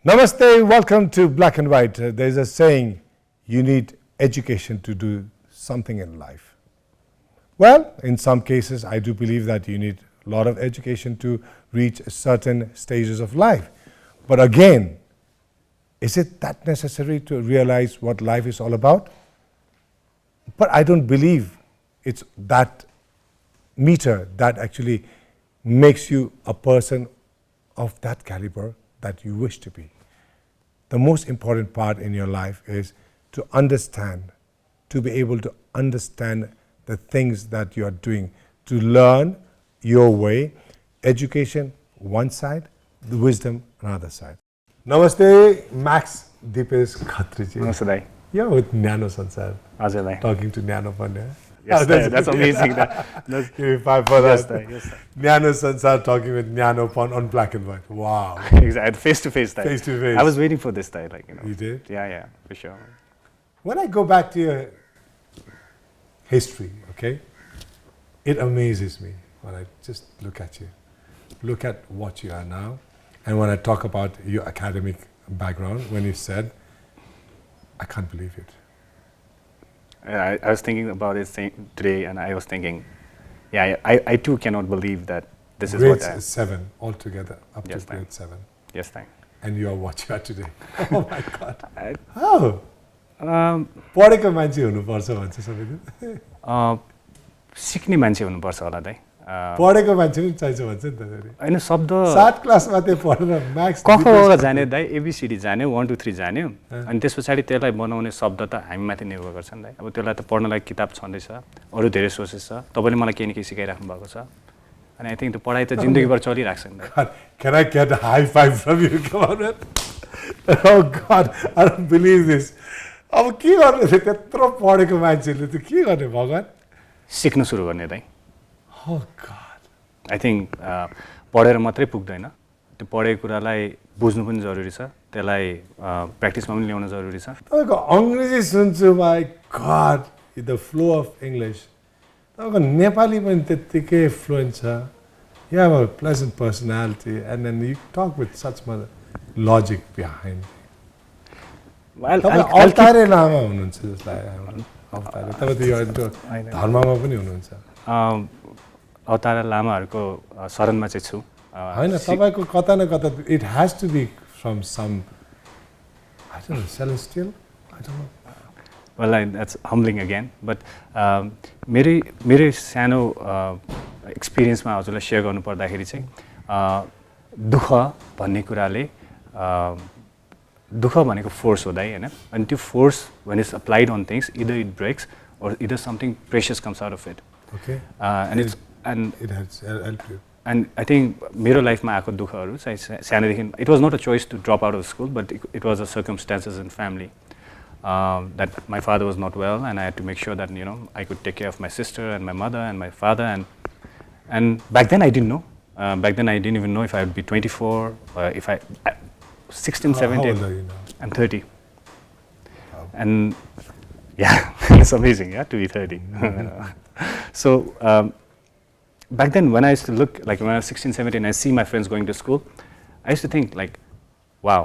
Namaste, welcome to Black and White. There's a saying, you need education to do something in life. Well, in some cases, I do believe that you need a lot of education to reach certain stages of life. But again, is it that necessary to realize what life is all about? But I don't believe it's that meter that actually makes you a person of that caliber that you wish to be. The most important part in your life is to understand, to be able to understand the things that you are doing, to learn your way. Education, one side, the wisdom, another side. Namaste, Max Deepesh Khatri. Namaste, Dai. You're with Nyano Sansar. Ajay, Dai. Talking to Nyano Pandya. Yes, that's amazing. Give me five for that. Nyano Sansar talking with Nyano on Black and White. Wow. Exactly. Face to face. Face to face. I was waiting for this time. You did? Yeah, for sure. When I go back to your history, okay, it amazes me when I just look at you, look at what you are now, and when I talk about your academic background, when you said, I can't believe it. I was thinking about it today, and I was thinking, yeah, I too cannot believe that this is what I am. Grade 7 altogether, up to grade 7. Yes, thank. And you are what you are today. Oh my God. How? पढेको मान्छे हुनुपर्छ भन्छ सबैले सिक्ने मान्छे हुनुपर्छ होला दाइ पढेको मान्छे पनि चाहिन्छ भन्छ नि त हैन शब्द 7 क्लासमा त्यो पढेर म्याक्स कखबाट जाने दाइ एबीसीडी जान्यो 1 2 3 जान्यो अनि त्यसपछि त्यसलाई बनाउने शब्द त हामी माथि निर्भर गर्छ नि दाइ अब त्यसलाई त पढ्नलाई किताब छँदैछ अरु धेरै सोर्सेस छ तपाईले मलाई केही न केही सिकाइराख्नु भएको छ अनि आई थिंक त्यो पढाइ त जिन्दगीभर चलिराख्छ नि दाइ Can I get a high five from you? Come on, man. Oh God, I don't believe this. अब के गर्ने थियो त्यत्रो पढेको मान्छेले त के गर्ने भगवान सिक्न सुरु गर्ने दाइ Oh God. आई थिंक पढेर मात्रै पुग्दैन त्यो पढेको कुरालाई बुझ्नु पनि जरुरी छ त्यसलाई प्र्याक्टिसमा पनि ल्याउन जरुरी छ तपाईको अंग्रेजी सुन्छु my God the flow of English तपाईको नेपाली पनि त्यतिकै फ्लुएन्ट छ You have a pleasant personality and then you talk with such logic behind. अवतारे लामा हुनुहुन्छ जसलाई अवतारे तपाईँ त यो धर्ममा पनि हुनुहुन्छ अवतार लामाहरुको शरणमा चाहिँ छु हैन तपाईको कता न कता it has to be from some I don't know celestial I don't know well that's humbling again but मेरो सानो एक्सपिरियन्समा हजुरलाई शेयर गर्नु पर्दाखेरि चाहिँ दुःख भन्ने कुराले दुःख भनेको फोर्स हो दाइ हैन अनि त्यो force when it's applied on things either it breaks or either something precious comes out of it okay and it has helped you and I think मेरो लाइफमा आएको दुःखहरु चाहिँ सानोदेखि it was not a choice to drop out of school but it was the circumstances in family that my father was not well and I had to make sure that I could take care of my sister and my mother and my father and back then I didn't know back then I didn't even know if I would be 24 or if I 16 17 how old are you now? I'm 30 wow. And yeah it's amazing to be 30 so back then when I used to look like when I was 16 17 I see my friends going to school I used to think like wow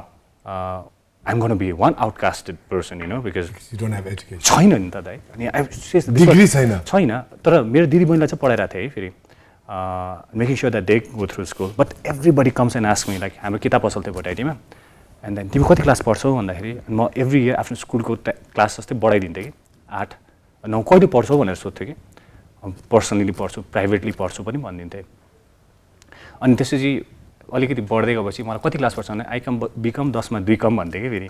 I'm going to be one outcasted person because you don't have education छैन नि त दाइ अनि I degree छैन तर मेरो दिदी बहिनीलाई चाहिँ पढाइरा थिए फेरि making sure that they go through school but everybody comes and asks me like हाम्रो किताब पसल थियो भटाइटीमा and then तिमी कति क्लास पढ्छौ भन्दाखेरि म एभ्री इयर आफ्नो स्कुलको क्लास जस्तै बढाइदिन्थे कि 8 9 कहिले पढ्छौ भनेर सोध्थे कि पर्सनली पढ्छु प्राइभेटली पढ्छु पनि भनिदिन्थे अनि त्यसपछि अलिकति बढ्दै गएपछि मलाई कति क्लास पढ्छ भने आई कम बिकम 10 मा 2 कम भन्थे के फेरि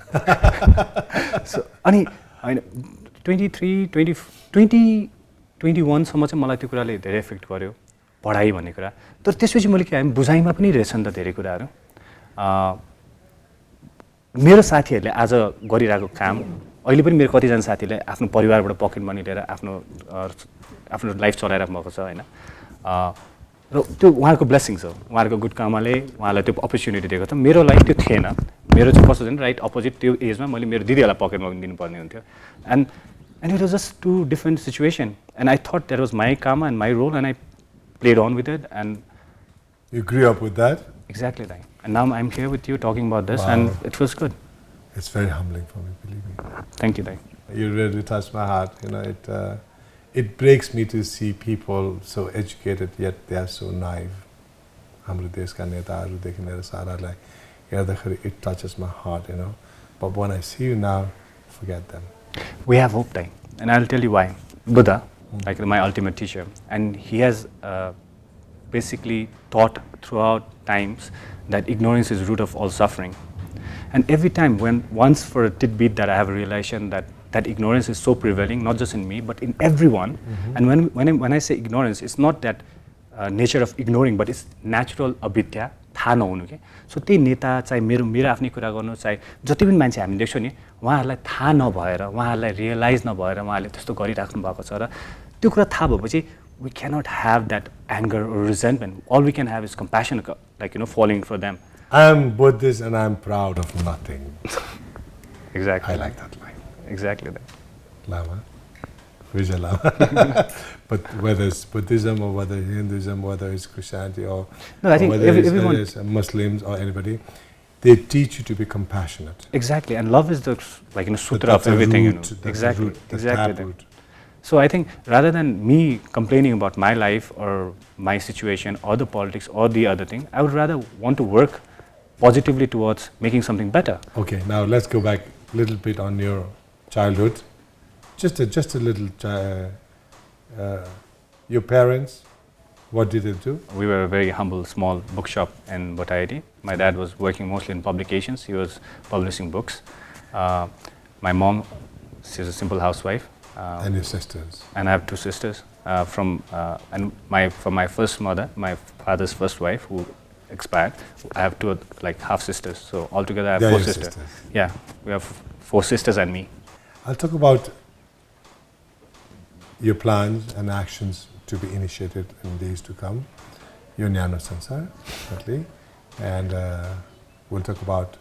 सो अनि हैन 23 20 21 सम्म चाहिँ मलाई त्यो कुराले धेरै इफेक्ट गर्यो पढाइ भन्ने कुरा तर त्यसपछि मैले के हामी बुझाइमा पनि रहेछ नि त धेरै कुराहरु मेरो साथीहरुले आज गरिरहेको काम अहिले पनि मेरो कतिजना साथीले आफ्नो परिवारबाट पकेट मनी लिएर आफ्नो लाइफ चलाइराख्नु भएको छ हैन र त्यो उहाँको ब्लेसिङ्स हो उहाँको गुड कर्मले उहाँलाई त्यो अपर्च्युनिटी दिएको छ मेरो लाइफ त्यो थिएन मेरो चाहिँ कस्तो छ राइट अपोजिट त्यो एजमा मैले मेरो दिदीहरुलाई पकेट मनी दिनुपर्ने हुन्थ्यो and it was just two different situation and I thought that was my karma and my role and I played on with it and you grew up with that Exactly, Dai. And now I'm here with you talking about this, and it feels good. It's very humbling for me, believe me. Thank you, Dai. You really touched my heart. You know, it breaks me to see people so educated yet they are so naive. हाम्रो देशका नेताहरूदेखि लिएर सारालाई हेर्दाखेरि it touches my heart, you know. But when I see you now, forget them. We have hope, Dai. And I'll tell you why. Buddha, like my ultimate teacher, and he has basically taught throughout times that ignorance is root of all suffering. And every time once for a tidbit that I have a realization that ignorance is so prevailing, not just in me, but in everyone. And when I say ignorance, it's not that nature of ignoring, but it's natural avidya, थाहा नहुनु के. So त्यही नेता चाहे मेरो आफ्नै कुरा गर्नु चाहे जति पनि मान्छे हामी देख्छौँ नि उहाँहरूलाई थाहा नभएर उहाँहरूलाई रियलाइज नभएर उहाँहरूले त्यस्तो गरिराख्नु भएको छ र त्यो कुरा थाहा भएपछि we cannot have that anger or resentment. All we can have is compassion, like, you know, falling for them. I am Buddhist and I am proud of nothing. Exactly. I like that line. Exactly that. Lama, Vijaya Lama. But whether it's Buddhism or whether Hinduism, whether it's Christianity or, no, I think whether everyone, it's Muslims or anybody, they teach you to be compassionate. Exactly, and love is the, like, you know, sutra of everything. Root, you know. Exactly, root, exactly. So I think rather than me complaining about my life or my situation or the politics or the other thing, I would rather want to work positively towards making something better. Okay, now let's go back a little bit on your childhood. Just a little. Your parents, what did they do? We were a very humble, small bookshop in Botayadi. My dad was working mostly in publications. He was publishing books. My mom, she's a simple housewife. And your sisters? And I have two sisters. From my first mother, my father's first wife, who expired. I have two like half sisters. So altogether, I have four sisters. Yeah, we have four sisters and me. I'll talk about your plans and actions to be initiated in days to come. Your Nyano Sansar, certainly, and we'll talk about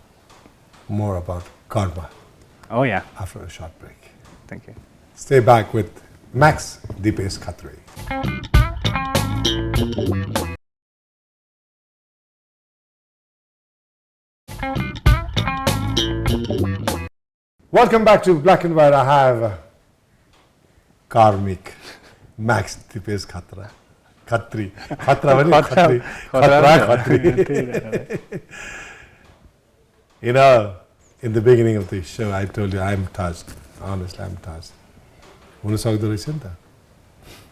more about karma. Oh yeah. After a short break. Thank you. Stay back with Max Deepesh Khatri. Welcome back to Black and White. I have karmic Max Deepesh Khatri. You know, in the beginning of the show, I told you I'm touched. Honestly, I'm touched. हुन सक्दो रहेछ नि त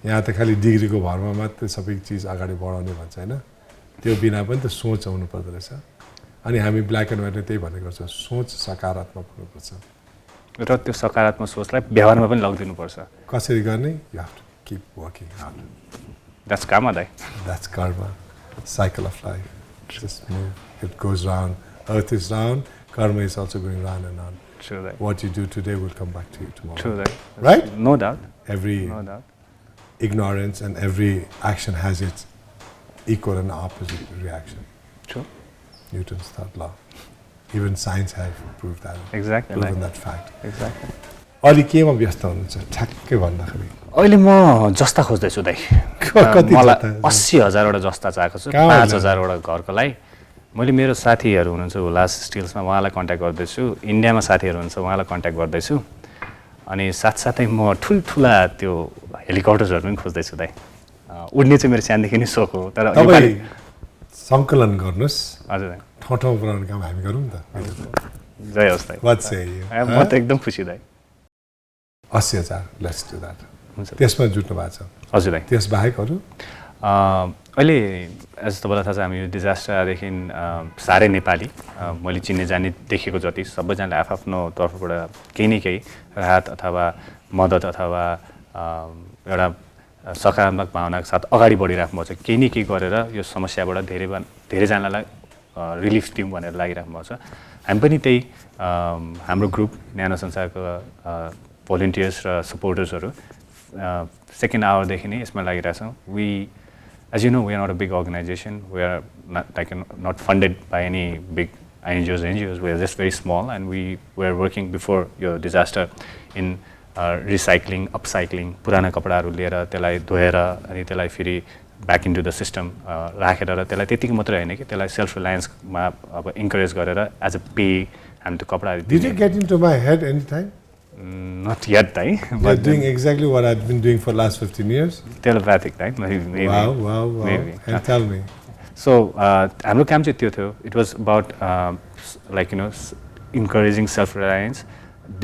यहाँ त खालि डिग्रीको भरमा मात्र सबै चिज अगाडि बढाउने भन्छ हैन त्यो बिना पनि त सोच हुनु पर्दो रहेछ अनि हामी ब्ल्याक एन्ड व्हाइटले त्यही भनेको छ सोच सकारात्मक हुनुपर्छ र त्यो सकारात्मक सोचलाई व्यवहारमा पनि लगिदिनु पर्छ कसरी गर्ने you have to keep working hard. That's karma, Dai. That's karma. Cycle of life. Just move. It goes round. Earth is round. Karma is also going round and round. True, Dai. What you do today will come back to you tomorrow. True, Dai. Right? No doubt. No doubt. Ignorance and every action has its equal and opposite reaction. True. Newton's third law. Even science has proved that. Exactly. Proven that fact. Exactly. अहिले केमा व्यस्त हुनुहुन्छ ठ्याक्कै भन्दाखेरि अहिले म जस्ता खोज्दैछु दाइ मलाई 80,000 वटा जस्ता चाहेको छु 5,000 वटा घरको लागि मैले मेरो साथीहरू हुनुहुन्छ उल्लास स्टिल्समा उहाँलाई कन्ट्याक्ट गर्दैछु इन्डियामा साथीहरू हुनुहुन्छ उहाँलाई कन्ट्याक्ट गर्दैछु अनि साथसाथै म ठुलठुला त्यो हेलिकप्टर्सहरू पनि खोज्दैछु दाइ उड्ने चाहिँ मेरो सानदेखि नै सोख हो तर तपाईं संकलन गर्नुस् हजुर दाइ ठाउँ ठाउँ बनाउने काम हामी गरौँ त जय होस् दाइ म त एकदम खुसी दाइ 80,000 लेट्स डु दैट त्यसमा जुट्नु भएको छ हजुर दाइ त्यस बाहेक अरु अहिले एज तपाईँलाई थाहा छ हामी यो डिजास्टरदेखि साह्रै नेपाली मैले चिन्ने जाने देखेको जति सबैजनाले आफ्नो तर्फबाट केही न केही राहत अथवा मद्दत अथवा एउटा सकारात्मक भावनाको साथ अगाडि बढिराख्नु भएको छ केही न केही गरेर यो समस्याबाट धेरैजनालाई रिलिफ दिउँ भनेर लागिराख्नु भएको छ हामी पनि त्यही हाम्रो ग्रुप न्यानो संसारको भोलिन्टियर्स र सपोर्टर्सहरू सेकेन्ड आवरदेखि नै यसमा लागिरहेछौँ as you know, we are not a big organization. We are not funded by any big NGOs. We are just very small, and we were working before your disaster in recycling, upcycling. पुराना कपडाहरू लिएर त्यसलाई धोएर अनि त्यसलाई फेरि back into the system राखेर र त्यसलाई त्यतिकै मात्रै होइन कि त्यसलाई सेल्फ रिलायन्समा अब इन्करेज गरेर एज अ पे हामी त्यो कपडा Did you get into my head anytime? Not yet है But doing exactly what I've been doing for the last 15 years. Telepathic है maybe. Wow. Maybe. And tell me. So हाम्रो काम चाहिँ त्यो थियो it was about like you know encouraging self reliance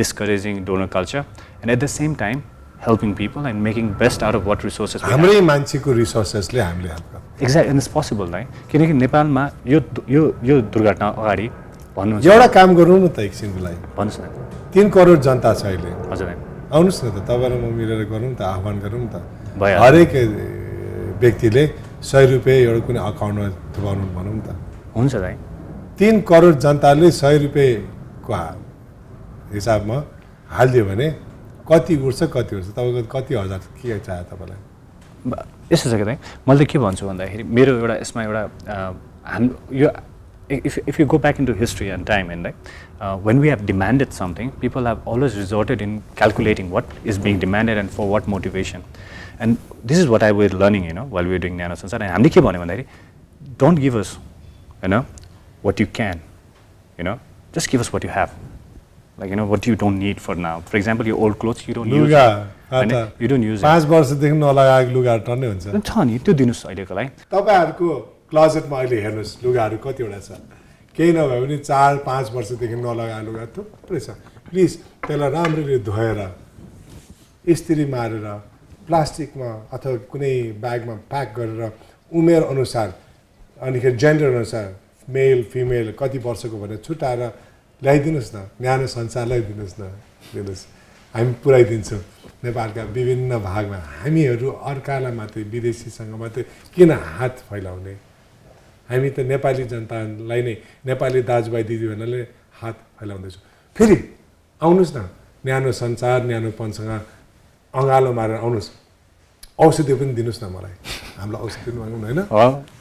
discouraging donor culture and at the same time helping people and making best out of what resources we have. हाम्रै मान्छेको रिसोर्सेसले हामीले help गर्छ exact and it's possible है किनकि नेपालमा यो दुर्घटना अगाडि भन्नुहुन्छ एउटा काम गरौँ न त एकछिनको लागि भन्नुहोस् न 3 करोड जनता छ अहिले हजुर आउनुहोस् न त तपाईँ र म मिलेर गरौँ त आह्वान गरौँ त भइहाल्छ। हरेक व्यक्तिले 100 रुपियाँ एउटा कुनै अकाउन्टमा थुपाउनु भनौँ त हुन्छ दाइ 3 करोड जनताले 100 रुपियाँको हिसाबमा हालिदियो भने कति उठ्छ तपाईँको कति हजार के चाहियो तपाईँलाई यस्तो छ कि दाइ मैले के भन्छु भन्दाखेरि मेरो एउटा यसमा एउटा हाम्रो यो if you go back into history and time and when we have demanded something, people have always resorted in calculating what is being demanded and for what motivation. And this is what I was learning, while we were doing Nyano Sansar. And हामीले के भन्यो भन्दाखेरि don't give us, what you can, just give us what you have. Like, what you don't need for now. For example, your old clothes, you don't use it. You don't use it. 5 वर्षदेखि नलगाएको लुगाहरू टन्नै हुन्छ छ नि त्यो दिनुहोस् अहिलेको लागि तपाईँहरूको क्लोजेटमा अहिले हेर्नुहोस् लुगाहरू कतिवटा छ केही नभए पनि 4-5 वर्षदेखि नलगाएको लुगा थुप्रै छ प्लिज त्यसलाई राम्ररी धोएर इस्त्री मारेर प्लास्टिकमा अथवा कुनै ब्यागमा प्याक गरेर उमेर अनुसार अनिखेरि जेन्डर अनुसार मेल फिमेल कति वर्षको भनेर छुट्याएर ल्याइदिनुहोस् न न्यानो संसारलाई दिनुहोस् हामी पुऱ्याइदिन्छौँ नेपालका विभिन्न भागमा हामीहरू अर्कालाई मात्रै विदेशीसँग मात्रै किन हात फैलाउने हामी त नेपाली जनतालाई नै नेपाली दाजुभाइ दिदीबहिनीले हात फैलाउँदैछौँ फेरि आउनुहोस् न न्यानो संसार न्यानोपनसँग अँगालो मारेर आउनुहोस् औषधि पनि दिनुहोस् न मलाई हामीलाई औषधि पनि माग्नु होइन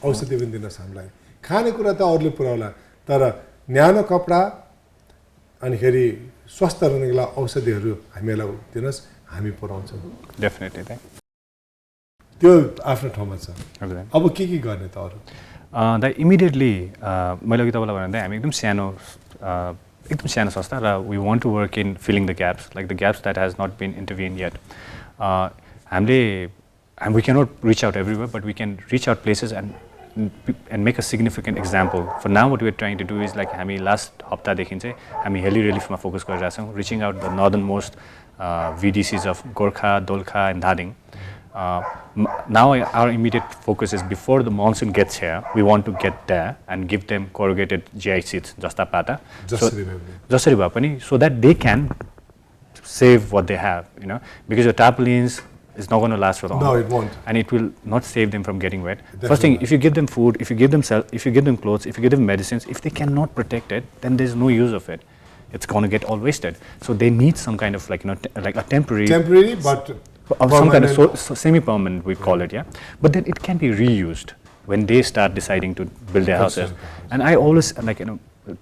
औषधि पनि दिनुहोस् हामीलाई खानेकुरा त अरूले पुऱ्याउला तर न्यानो कपडा अनिखेरि स्वस्थ रहनको लागि औषधिहरू हामीलाई दिनुहोस् हामी पुऱ्याउँछौँ डेफिनेटली त्यो आफ्नो ठाउँमा छ अब के गर्ने त अरू द इमिडिएटली मैले अघि तपाईँलाई भने हामी एकदम सानो संस्था र we want to work in filling the gaps like the gaps that has not been interviewed yet हामीले we can not reach out everywhere but we can reach out places and make a significant example. For now, what we're trying to do is like हामी last हप्तादेखि चाहिँ हामी heli reliefमा focus गरिरहेका छौँ, reaching out the northernmost VDCs of Gorkha, Dolkha, and Dhading. Now our immediate focus is before the monsoon gets here, we want to get there and give them corrugated GI seeds, जस्ता पाता, जसरी भए पनि, so that they can save what they have, because your tarpaulins is not going to last for long. No, it won't. And it will not save them from getting wet. Definitely. First thing, if you give them food, if you give them clothes, if you give them medicines, if they cannot protect it, then there's no use of it. It's going to get all wasted. So they need some kind of like like a temporary but some kind of semi-permanent, we call it, yeah. But then it can be reused when they start deciding to build their houses. And I always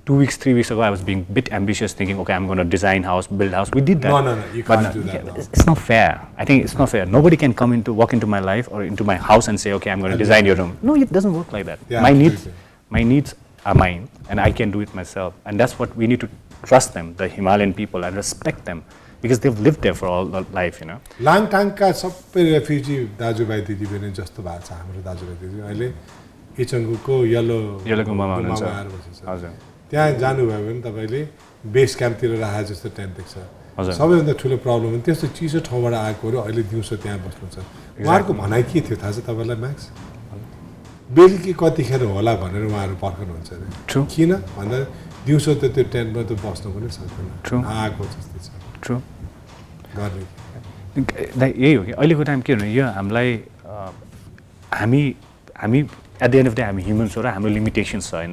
2 weeks, 3 weeks ago, I was being a bit ambitious, thinking, okay, I'm going to design house, build house. We did that. No, you can't do that. It's not fair. I think it's not fair. Nobody can walk into my life or into my house and say, okay, I'm going to design your room. No, it doesn't work like that. Yeah, my needs are mine, and I can do it myself. And that's what we need to trust them, the Himalayan people, and respect them, because they've lived there for all their life, लाङटाङका सबै refugee दाजुभाइ दिदीबहिनी जस्तो भएको छ हाम्रो दाजुभाइ दिदी अहिले किचनको येलो गुम्बामा हुनुहुन्छ हजुर त्यहाँ जानुभयो भने तपाईँले बेस क्याम्पतिर राखेको जस्तो टेन्ट देख्छ सबैभन्दा ठुलो प्रब्लम हो त्यस्तो चिसो ठाउँबाट आएकोहरू अहिले दिउँसो त्यहाँ बस्नुहुन्छ उहाँहरूको भनाइ के थियो थाहा छ तपाईँलाई म्याक्स बेलुकी कतिखेर होला भनेर उहाँहरू पर्खनुहुन्छ अरे किन भन्दा दिउँसो त त्यो टेन्टमा त बस्नु पनि सक्दैन आएको जस्तै छ ट्रु गर्ने यही हो कि अहिलेको टाइम के भन्नु यो हामीलाई हामी at the end of the हामी ह्युमन्स हो र हाम्रो लिमिटेसन्स छ होइन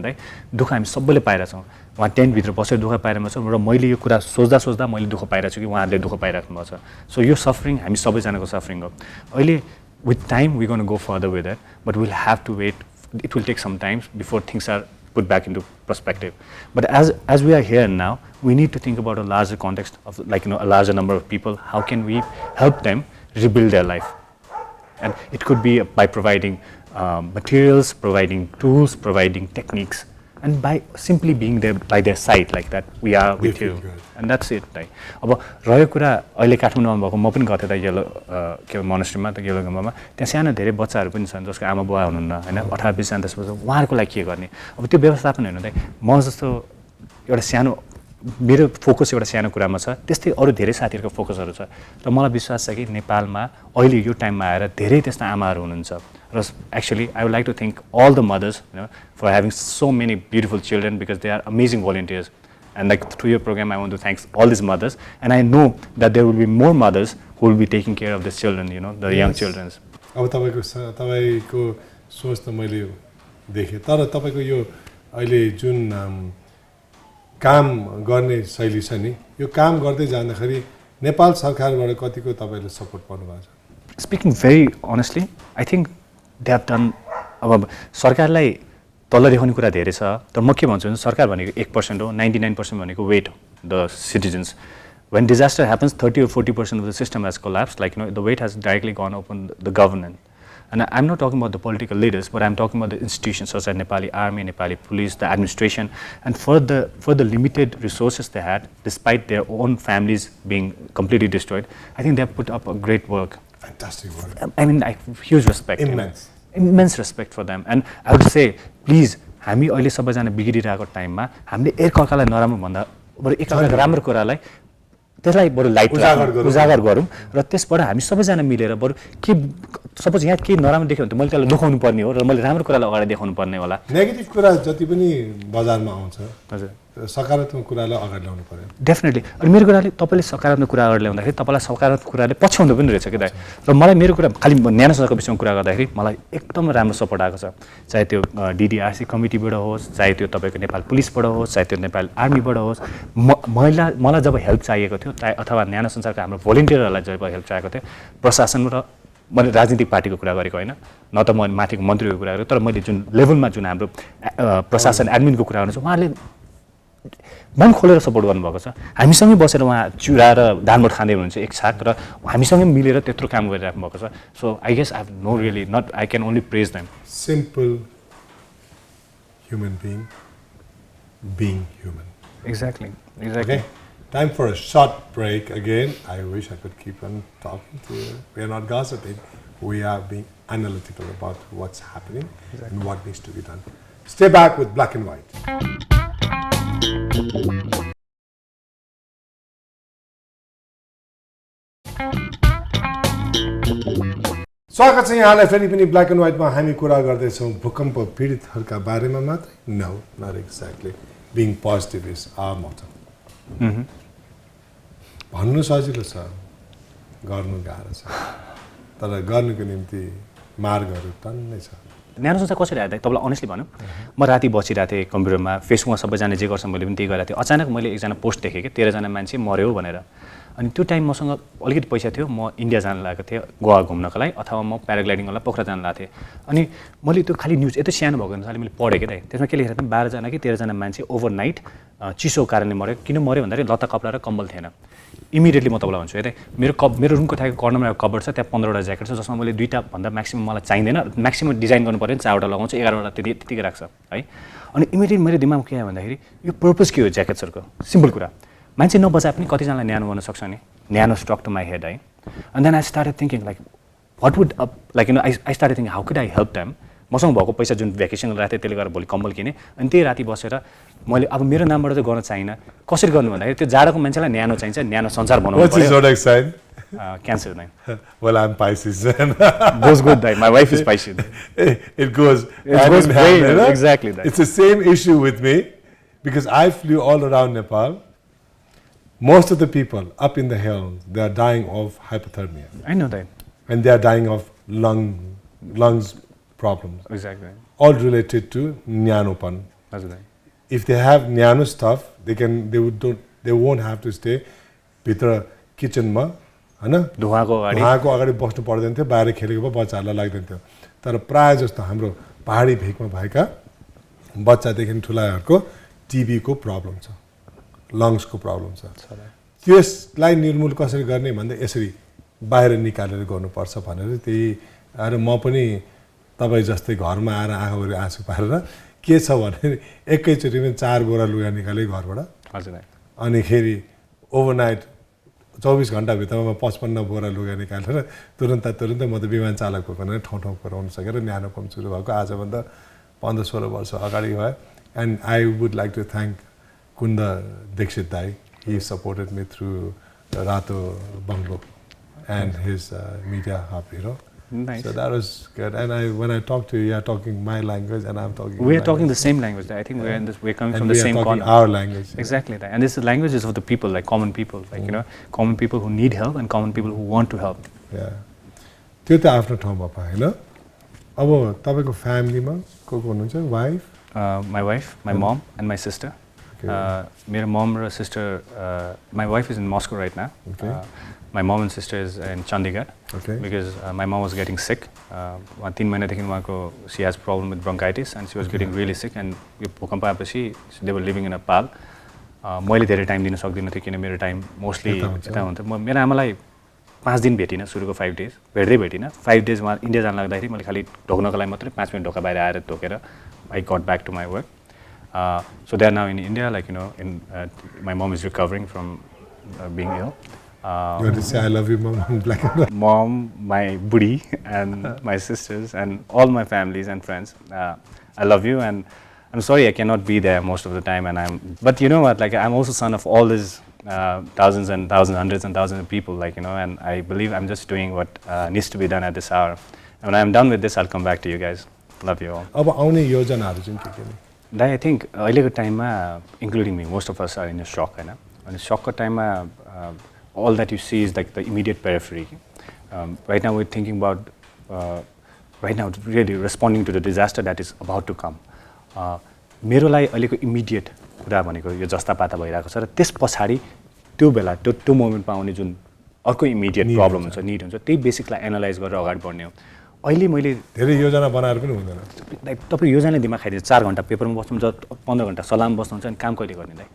दुःख हामी सबैले पाइरहेछौँ उहाँ टेन्टभित्र बसेर दुःख पाइरहेको छ र मैले यो कुरा सोच्दा मैले दुःख पाइरहेको छु कि उहाँहरूले दुःख पाइराख्नु भएको छ सो यो सफरिङ हामी सबैजनाको सफरिङ हो अहिले with time we gonna go further with that but will have to wait it will take some times before things are put back into perspective. But as we are here now, we need to think about a larger context of a larger number of people. How can we help them rebuild their life? And it could be by providing materials, providing tools, providing techniques, and by simply being there by their side like that, we are with you. And that's it. अब रह्यो कुरा अहिले काठमाडौँमा भएको म पनि गर्थेँ त येलो के मोनेस्ट्रीमा त येलो गुम्बामा त्यहाँ सानो धेरै बच्चाहरू पनि छन् जसको आमा बुवा हुनुहुन्न होइन 18-20 जना त्यसपछि उहाँहरूको लागि के गर्ने अब त्यो व्यवस्थापन हेर्नु त म जस्तो एउटा सानो मेरो फोकस एउटा सानो कुरामा छ त्यस्तै अरू धेरै साथीहरूको फोकसहरू छ र मलाई विश्वास छ कि नेपालमा अहिले यो टाइममा आएर धेरै त्यस्ता आमाहरू हुनुहुन्छ र actually I would like to thank all the mothers for having so many beautiful children because they are amazing volunteers and like through your program I want to thank all these mothers and I know that there will be more mothers who will be taking care of these children, you know, the young children. अब तपाईको सोच त मैले देखेँ तर तपाईको यो अहिले जुन काम गर्ने शैली छ नि यो काम गर्दै जाँदाखेरि नेपाल सरकारबाट कतिको तपाईले सपोर्ट पाउनु भएको छ? Speaking very honestly, I think they have done अब सरकारलाई तल देखाउने कुरा धेरै छ तर म के भन्छु भने सरकार भनेको 1% हो 99% भनेको with the citizens when disaster happens 30 or 40% of the system has collapsed like the weight has directly gone upon the government and I'm not talking about the political leaders but I'm talking about the institutions such as Nepali army, Nepali police, the administration and for the limited resources they had despite their own families being completely destroyed I think they have put up a great work. Fantastic work. I mean huge respect. Immense respect for them and I would say please हामी अहिले सबैजना बिग्रिरहेको टाइममा हामीले एकअर्कालाई नराम्रो भन्दा बरु एकअर्काको राम्रो कुरालाई त्यसलाई बरु लाइट उजागर गरौँ र त्यसबाट हामी सबैजना मिलेर बरु के सपोज यहाँ के नराम्रो देख्यो भने त मैले त्यसलाई लुकाउनु पर्ने हो र मैले राम्रो कुरालाई अगाडि देखाउनु पर्ने होला. नेगेटिभ कुरा जति पनि बजारमा आउँछ हजुर सकारात्मक कुरालाई अगाडि ल्याउनु पर्यो. डेफिनेटली अनि मेरो कुराले तपाईँले सकारात्मक कुरा अगाडि ल्याउँदाखेरि तपाईँलाई सकारात्मक कुराले पछ्याउँदो पनि रहेछ कि दाइ र मलाई मेरो कुरा खालि न्यानो संसारको विषयमा कुरा गर्दाखेरि मलाई एकदम राम्रो सपोर्ट आएको छ चाहे त्यो डिडिआरसी कमिटीबाट होस् चाहे त्यो तपाईँको नेपाल पुलिसबाट होस् चाहे त्यो नेपाल आर्मीबाट होस् मलाई जब हेल्प चाहिएको थियो अथवा न्यानो संसारको हाम्रो भोलिन्टियरहरूलाई जब हेल्प चाहिएको थियो प्रशासन र मैले राजनीतिक पार्टीको कुरा गरेको होइन न त म माथिको मन्त्रीको कुरा गरेको तर मैले जुन लेभलमा जुन हाम्रो प्रशासन एडमिनको कुरा गर्नु छ उहाँले मन खोलेर सपोर्ट गर्नुभएको छ हामीसँगै बसेर उहाँ चुरा र दानमोट खाँदै हुनुहुन्छ एक छाक र हामीसँगै मिलेर त्यत्रो काम गरिराख्नु भएको छ so I guess I no really not I can only praise them. Simple human being human. Exactly. Okay, time for a short break again. I wish I could keep on talking to you. We are not gossiping. We are being analytical about what's happening and what needs to be done. Stay back with Black and White. स्वागत छ यहाँलाई फेरि पनि black and व्हाइटमा हामी कुरा गर्दैछौँ भूकम्प पीडितहरूका बारेमा मात्रै no not exactly being positive is our motto भन्नु सजिलो छ गर्नु गाह्रो छ तर गर्नुको निम्ति मार्गहरू टन्नै छ. न्यानो संसार कसरी आयो तपाईँलाई अनेस्टली भनौँ म राति बसिरहेको थिएँ कम्प्युटरमा फेसबुकमा सबैजना जे गर्छ मैले पनि त्यही गरेको थिएँ अचानक मैले एकजना पोस्ट देखेँ कि 13 जना मान्छे मऱ्यो भनेर अनि त्यो टाइम मसँग अलिकति पैसा थियो म इन्डिया जान लागेको थिएँ गोवा घुम्नको लागि अथवा म प्याराग्लाइडिङलाई पोखरा जान लागेको थिएँ अनि मैले त्यो खालि न्युज यति सानो भएको अनुसारले मैले पढेँ कि त्यसमा के लेखेको थियो 12 जना कि 13 जना मान्छे ओभरनाइट चिसो कारणले मऱ्यो किन मऱ्यो भन्दाखेरि लत्ता कपडा र कम्बल थिएन. इमिडिएटली म तपाईँलाई भन्छु है मेरो रुमको थाकेको कर्नरमा एउटा कभर छ त्यहाँ 15वटा ज्याकेट छ जसमा मैले 2टा भन्दा म्याक्सिमम मलाई चाहिँदैन म्याक्सिमम डिजाइन गर्नु पऱ्यो 4वटा लगाउँछु 11वटा त्यतिकै राख्छ है अनि इमिडिएटली मेरो दिमागमा के आयो भन्दाखेरि यो पर्पज के हो ज्याकेट्सहरूको सिम्पल कुरा मान्छे नबचाए पनि कतिजनालाई न्यानो गर्न सक्छ नि न्यानो स्टक टु माई हेड है and then I started thinking like what would like I started thinking how could I help them मसँग भएको पैसा जुन भ्याकेसन गराएको थिएँ त्यसले गर्दा भोलि कम्बल किनेँ अनि त्यही राति बसेर मैले अब मेरो नामबाट चाहिँ गर्न चाहिनँ कसरी गर्नु भन्दाखेरि त्यो जाडोको मान्छेलाई न्यानो चाहिन्छ न्यानो संसार बनाउनु पर्यो. Cancer then. Well, I'm Pisces. Goes good, then. My wife is Pisces. It goes great. Exactly. That. It's the same issue with me because I flew all around Nepal. Most of the people up in the hills, they are dying of hypothermia. I know that. And they are dying of lungs problems. Exactly. All related to Nyanopan. That's right. If they have Nyano stuff, they won't have to stay भित्र किचनमा हैन धुवाको अगाडि बस्नु पर्दैन थियो बाहिर खेलेको भए बच्चाहरूलाई लाग्दैन थियो तर प्राय जस्तो हाम्रो पहाडी भेकमा भएका बच्चादेखि ठुलाहरूको टिबीको प्रब्लम छ लङ्सको प्रब्लम छ त्यसलाई निर्मूल कसरी गर्ने भन्दा यसरी बाहिर निकालेर गर्नुपर्छ भनेर त्यही अरे म पनि तपाईँ जस्तै घरमा आएर आँखाभरि आँसु पारेर के छ भने एकैचोटिमा 4 बोरा लुगा निकालेँ घरबाट हजुर अनिखेरि ओभरनाइट 24 घन्टाभित्रमा 55 बोरा लुगा निकालेर तुरुन्तै म त विमान चालक भएको भने ठाउँ पुऱ्याउन सकेर न्यानो कम सुरु भएको आजभन्दा 15-16 वर्ष अगाडि भयो and I would like to thank Kunda Dixit दाई he supported me through Rato Bungalow and his media hub, you know. Nice. So that was good. And when I talk to you, you're talking my language and I'm talking We are talking the same language. I think we're coming and from the same corner. And we are talking our language. Exactly. And this is languages of the people, like common people, like, you know, common people who need help and common people who want to help. Yeah. त्यो त आफ्नो ठाउँमा पाए हैन अब तपाईको फ्यामिलीमा को हुनुहुन्छ wife My wife, my mom and my sister. My mom and sister, my wife is in Moscow right now. Okay. My mom and sister is in Chandigarh. Okay. Because my mom was getting sick. 3 महिनादेखि she has problem with bronchitis and she was getting really sick and भूकम्प आएपछि they were living in a pal. मैले धेरै time दिन सक्दिनँ थिएँ किन मेरो टाइम मोस्टली यता हुन्थ्यो मेरो आमालाई 5 दिन भेटिनँ सुरुको 5 days भेट्दै भेटिनँ 5 days उहाँ इन्डिया जान लाग्दाखेरि मैले खाली ढोक्नको लागि मात्रै 5 मिनट ढोका बाहिर आएर ढोकेर I got back to my work. So they are now in India, like, you know, my mom is recovering from being ill. You want to say I love you, mom, in black and white? Mom, my buddy, and my sisters, and all my families and friends. I love you, and I'm sorry I cannot be there most of the time. But you know what? Like, I'm also son of all these thousands and thousands, hundreds and thousands of people, like, you know. And I believe I'm just doing what needs to be done at this hour. And when I'm done with this, I'll come back to you guys. Love you all. अब आउने योजनाहरु चाहिँ के नि? I think अहिलेको टाइममा including me, most of us are in a shock, हैन? अनि shockको टाइममा all that you see is like the immediate periphery. Right now we're thinking about right now really responding to the disaster that is about to come. मेरो लागि अहिलेको immediate कुरा भनेको यो जस्ता पाता भइरहेको छ र त्यस पछाडी त्यो बेला त्यो मोमेन्टमा आउने जुन अर्को immediate problem हुन्छ need हुन्छ त्यही बेसिकलाई एनालाइज गरेर अगाडि बढ्ने हो अहिले मैले धेरै योजना बनाएर पनि हुँदैन लाइक तपाईं योजनाले दिमाग खाइदिन्छ 4 घण्टा पेपरमा बस्नुहुन्छ 15 घण्टा सलाम बस्नुहुन्छ अनि काम कहिले गर्ने दाइ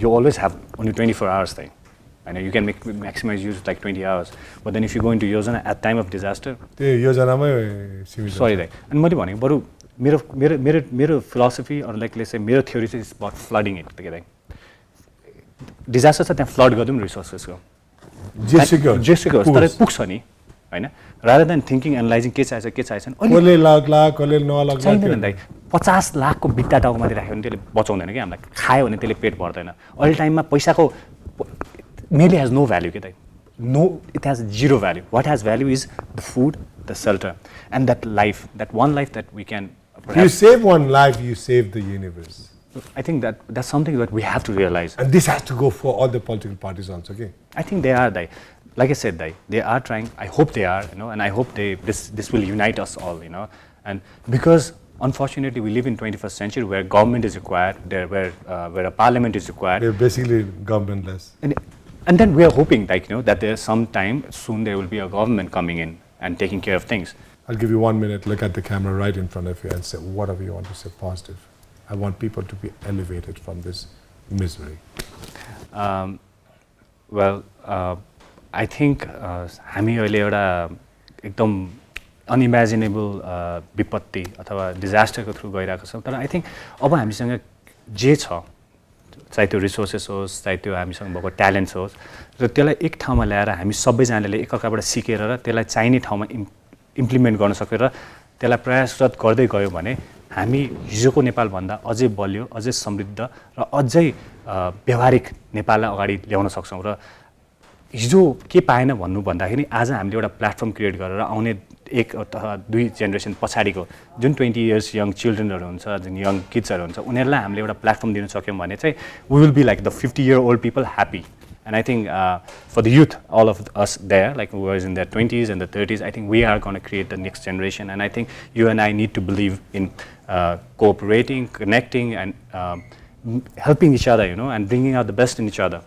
you always have only 24 hours दाइ हैन you can maximize use like 20 hours but then if you go into yojana at time of disaster त्यो योजनामै सीमित सरी दाइ अनि मैले भनेको बरु मेरो philosophy or like let's say मेरो theory is about flooding it दाइ disaster छ त्यहाँ फ्लड गर्दिउँ रिसोर्सेसको जेसुकै तर पुग्छ नि हैन rather than thinking analyzing के चाहिन्छ कसले लाग्ला कसले नलाग्ला छैन दाइ 50 लाखको बिट्टा टाउकोमाथि राख्यो भने त्यसले बचाउँदैन के हामीलाई खायो भने त्यसले पेट भर्दैन अहिले टाइममा पैसाको merely has no value के दाइ no it has zero value what has value is the food the shelter and that life that one life that we can you save one life you save the universe. I think that's something that we have to realize and this has to go for all the political parties also okay I think they are dai like I said they are trying I hope they are you know and I hope this will unite us all you know and because unfortunately we live in 21st century where government is required where a parliament is required we're basically governmentless and then we are hoping like you know that there's some time soon there will be a government coming in and taking care of things. I'll give you 1 minute look at the camera right in front of you and say whatever you want to say positive. I want people to be elevated from this misery. Well I think हामी अहिले एउटा एकदम unimaginable विपत्ति अथवा डिजास्टरको through गइरहेको छौँ तर I think अब हामीसँग जे छ चाहे त्यो रिसोर्सेस होस् चाहे त्यो हामीसँग भएको ट्यालेन्ट्स होस् र त्यसलाई एक ठाउँमा ल्याएर हामी सबैजनाले एकअर्काबाट सिकेर र त्यसलाई चाहिने ठाउँमा इम्प्लिमेन्ट गर्न सकेर त्यसलाई प्रयासरत गर्दै गयो भने हामी हिजोको नेपालभन्दा अझै बलियो अझै समृद्ध र अझै व्यवहारिक नेपाललाई अगाडि ल्याउन सक्छौँ र हिजो के पाएन भन्नु भन्दाखेरि आज हामीले एउटा प्लेटफर्म क्रिएट गरेर आउने एक अथवा 2 जेनेरेसन पछाडीको जुन 20 इयर्स यङ चिल्ड्रेनहरु हुन्छ जुन यङ किड्सहरु हुन्छ उनीहरुलाई हामीले एउटा प्लेटफर्म दिन सक्यौं भने चाहिँ we will be like the 50-year-old people happy and I think for the youth all of us there like who is in their 20s and the 30s I think we are going to create the next generation and I think you and I need to believe in cooperating connecting and helping each other you know and bringing out the best in each other.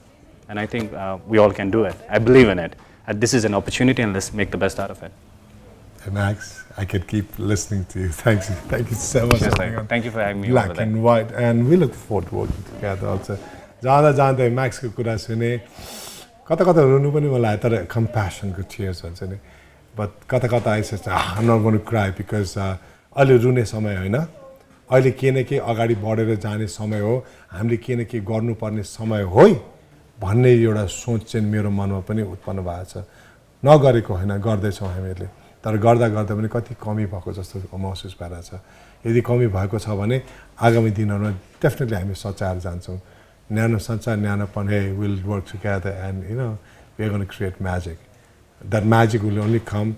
And I think we all can do it. I believe in it. And this is an opportunity and let's make the best out of it. Hey Max, I could keep listening to you. Thank you so much. Yes, thank you for having me Black over there. and white and we look forward to working together also. जाँदै Max को कुरा सुने कता रुनु पनि मलाई तर compassion को tears हुन्छ नि but kata I said, I'm not going to cry because अहिले रुने समय होइन, अहिले के न के अगाडि बढेर जाने समय हो, हामीले के न के गर्नुपर्ने समय हो भन्ने एउटा सोच चाहिँ मेरो मनमा पनि उत्पन्न भएको छ। नगरेको होइन, गर्दैछौँ हामीले, तर गर्दा गर्दा पनि कति कमी भएको जस्तो महसुस भइरहेछ। यदि कमी भएको छ भने आगामी दिनहरुमा डेफिनेटली हामी सचाएर जान्छौँ। न्यानो संसार, न्यानोपन, hey, we'll work together and we are going to create magic. That magic will only come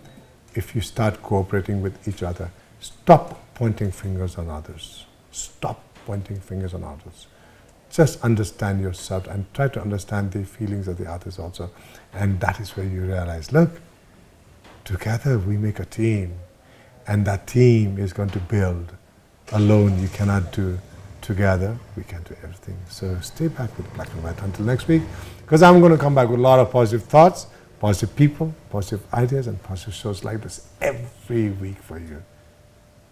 if you start cooperating with each other. Stop pointing fingers on others. Stop pointing fingers on others. Just understand yourself and try to understand the feelings of the others also. And that is where you realize, look, together we make a team. And that team is going to build. Alone you cannot do. Together we can do everything. So stay back with Black and White until next week, because I'm going to come back with a lot of positive thoughts, positive people, positive ideas, and positive shows like this every week for you.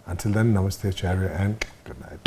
Until then, namaste, Charya, and good night.